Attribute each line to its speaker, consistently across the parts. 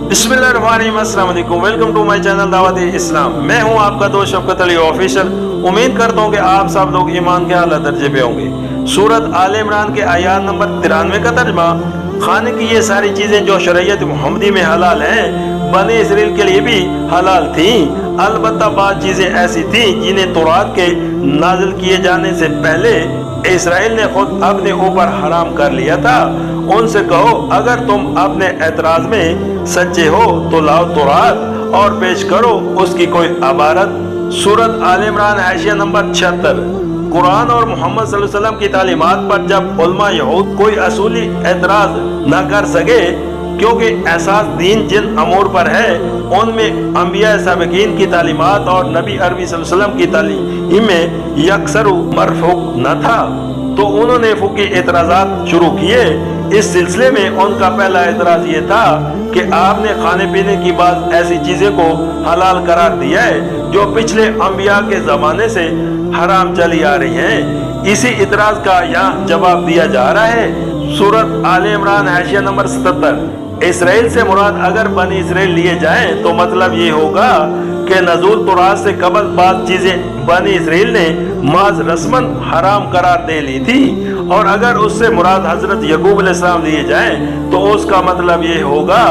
Speaker 1: बिस्मिल्लाहिर्रहमानिर्रहीम, अस्सलाम वालेकुम। वेलकम टू माय चैनल दावत इस्लाम। मैं हूं आपका दोस्त शफकत अली ऑफिशियल। उम्मीद करता हूं कि आप सब लोग ईमान के आला दर्जे पे होंगे। सूरत आल इमरान के आयात नंबर 93 का तर्जमा, खाने की ये सारी चीजें जो शरीयत मुहम्मदी में हलाल हैं, बने इसराइल के लिए भी हलाल थी। अलबत्ता बात चीजें ऐसी थी जिन्हें तौरात के नाजिल किए जाने से पहले इसराइल ने खुद अपने ऊपर हराम कर लिया था। उनसे कहो, अगर तुम अपने एतराज में सच्चे हो तो लाओ तौरात और पेश करो उसकी कोई अबारत। सूरत आल इमरान हाशिया नंबर 76। कुरान और मोहम्मद सल्लल्लाहु अलैहि वसल्लम की तालीमात पर जब उलमा यहूद कोई असूली एतराज न कर सके, क्योंकि एहसास दीन जिन अमूर पर है उनमें अंबिया साबिकीन की तालीमात और नबी अरबी सल्लल्लाहु अलैहि वसल्लम की तालीम में यकसर मरफूक न था, तो उन्होंने फुकी एतराज़ात शुरू किए। इस सिलसिले में उनका पहला एतराज ये था कि आपने खाने पीने की बात ऐसी चीजें को हलाल करार दिया है जो पिछले अंबिया के जमाने से हराम चली आ रही हैं। इसी इतराज का यहाँ जवाब दिया जा रहा है। सूरत आल इमरान हाशिया नंबर 77। इसराइल से मुराद अगर बनी इसराइल लिए जाएं तो मतलब ये होगा कि नज़ूल तौरात से कबल बात चीजें बनी इसराइल ने माज रस्मन हराम करार दे ली थी, और अगर उससे मुराद हजरत यकूब अलैहिस्सलाम लिए जाएं तो उसका मतलब ये होगा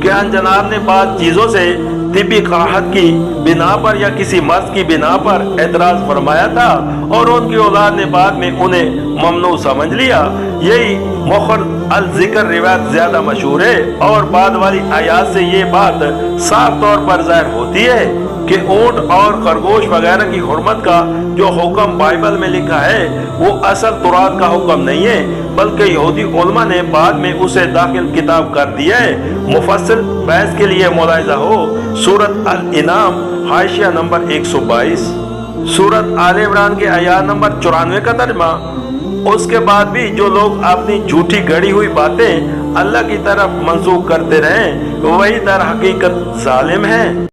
Speaker 1: कि जनाब ने बात चीजों से तिब्बी कराहत की बिना पर या किसी मर्ज की बिना पर एतराज फरमाया था और उनकी औलाद ने बाद में उन्हें ममनू समझ लिया। यही मुखर अल जिक्र रिवायत ज्यादा मशहूर है, और बाद वाली आयात से ये बात साफ तौर पर जाहिर होती है कि ऊंट और खरगोश वगैरह की हुर्मत का जो हुक्म बाइबल में लिखा है वो असल तौरात का हुक्म नहीं है, बल्कि यहूदी उलमा ने बाद में उसे दाखिल किताब कर दिया है। मुफस्सिल बहस के लिए मुलाहिजा हो सूरत अल इनाम हाशिया नंबर 122। सूरत आल इमरान के आयात नंबर 94 का तर्जमा, उसके बाद भी जो लोग अपनी झूठी गढ़ी हुई बातें अल्लाह की तरफ मंसूब करते रहे वही दर हकीकत जालिम है।